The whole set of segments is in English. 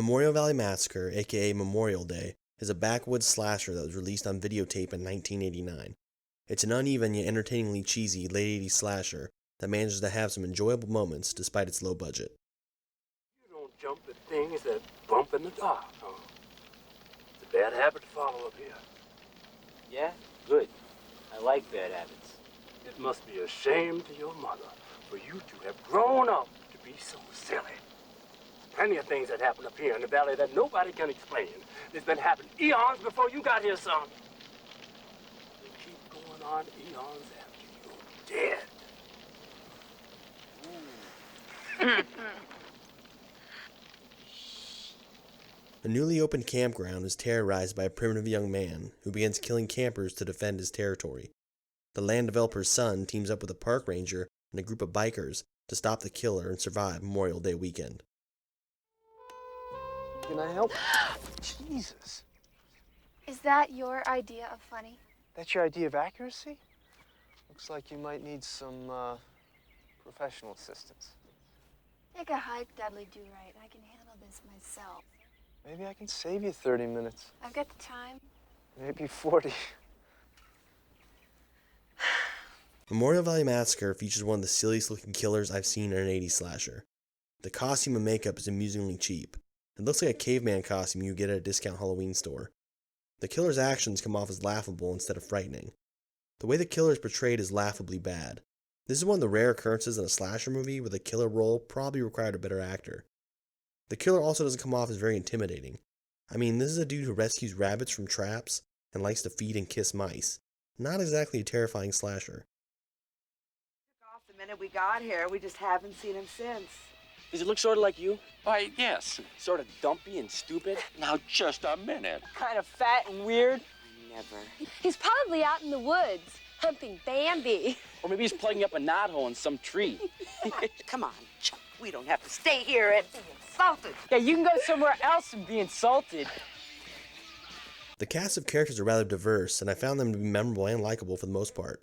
Memorial Valley Massacre, aka Memorial Day, is a backwoods slasher that was released on videotape in 1989. It's an uneven yet entertainingly cheesy late 80s slasher that manages to have some enjoyable moments despite its low budget. You don't jump at things that bump in the dark, huh? It's a bad habit to follow up here. Yeah? Good. I like bad habits. It must be a shame to your mother for you to have grown up to be so silly. Plenty of things that happen up here in the valley that nobody can explain. It's been happening eons before you got here, son. They keep going on eons after you're dead. A newly opened campground is terrorized by a primitive young man who begins killing campers to defend his territory. The land developer's son teams up with a park ranger and a group of bikers to stop the killer and survive Memorial Day weekend. Can I help? Jesus. Is that your idea of funny? That's your idea of accuracy? Looks like you might need some, professional assistance. Take a hike, Dudley Do-Right. I can handle this myself. Maybe I can save you 30 minutes. I've got the time. Maybe 40. Memorial Valley Massacre features one of the silliest looking killers I've seen in an 80s slasher. The costume and makeup is amusingly cheap. It looks like a caveman costume you get at a discount Halloween store. The killer's actions come off as laughable instead of frightening. The way the killer is portrayed is laughably bad. This is one of the rare occurrences in a slasher movie where the killer role probably required a better actor. The killer also doesn't come off as very intimidating. I mean, this is a dude who rescues rabbits from traps and likes to feed and kiss mice. Not exactly a terrifying slasher. Off the minute we got here, we just haven't seen him since. Does it look sort of like you? Why, yes. Sort of dumpy and stupid? Now, just a minute. Kind of fat and weird. Never. He's probably out in the woods, humping Bambi. Or maybe he's plugging up a knothole in some tree. Come on, Chuck. We don't have to stay here and be insulted. Yeah, you can go somewhere else and be insulted. The cast of characters are rather diverse, and I found them to be memorable and likable for the most part.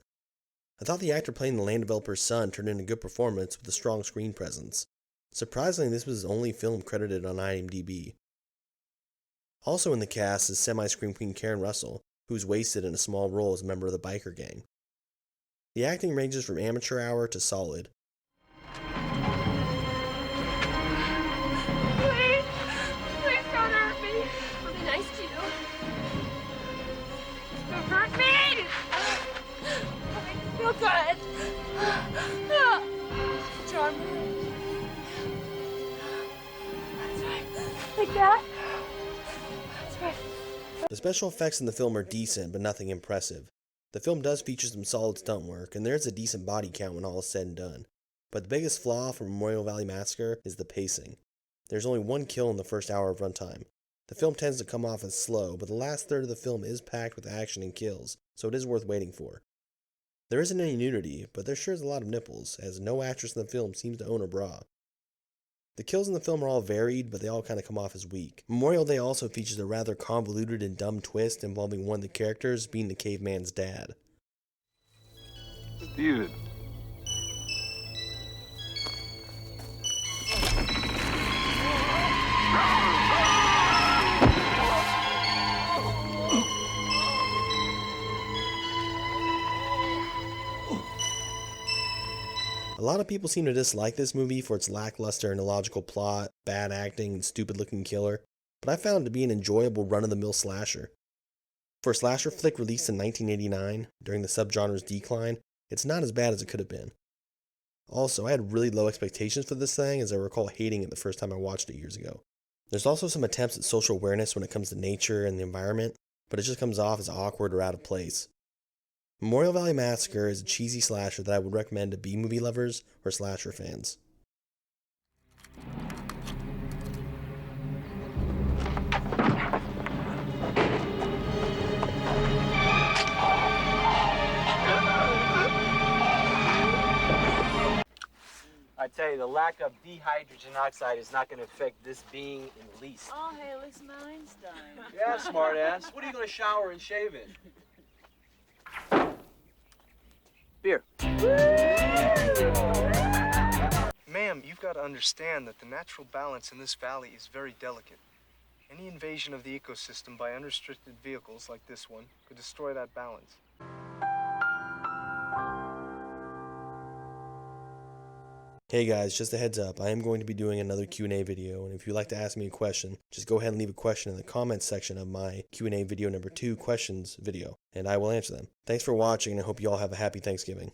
I thought the actor playing the land developer's son turned in a good performance with a strong screen presence. Surprisingly, this was his only film credited on IMDb. Also in the cast is semi-scream queen Karen Russell, who's wasted in a small role as a member of the biker gang. The acting ranges from amateur hour to solid. Please don't hurt me. I'll be nice to you. Don't hurt me! I'll make you feel good. Charmer. That's right. Like that. That's right. The special effects in the film are decent, but nothing impressive. The film does feature some solid stunt work, and there is a decent body count when all is said and done. But the biggest flaw for Memorial Valley Massacre is the pacing. There's only one kill in the first hour of runtime. The film tends to come off as slow, but the last third of the film is packed with action and kills, so it is worth waiting for. There isn't any nudity, but there sure is a lot of nipples, as no actress in the film seems to own a bra. The kills in the film are all varied, but they all kind of come off as weak. Memorial Day also features a rather convoluted and dumb twist involving one of the characters being the caveman's dad. Dude. A lot of people seem to dislike this movie for its lackluster and illogical plot, bad acting, and stupid-looking killer, but I found it to be an enjoyable run-of-the-mill slasher. For a slasher flick released in 1989, during the subgenre's decline, it's not as bad as it could have been. Also, I had really low expectations for this thing, as I recall hating it the first time I watched it years ago. There's also some attempts at social awareness when it comes to nature and the environment, but it just comes off as awkward or out of place. Memorial Valley Massacre is a cheesy slasher that I would recommend to B-movie lovers or slasher fans. I tell you, the lack of dihydrogen oxide is not going to affect this being in the least. Oh, hey, listen, Einstein. Yeah, smartass. What are you going to shower and shave in? Beer. Ma'am, you've got to understand that the natural balance in this valley is very delicate. Any invasion of the ecosystem by unrestricted vehicles like this one could destroy that balance. Hey guys, just a heads up, I am going to be doing another Q&A video, and if you'd like to ask me a question, just go ahead and leave a question in the comments section of my Q&A video number 2 questions video, and I will answer them. Thanks for watching, and I hope you all have a happy Thanksgiving.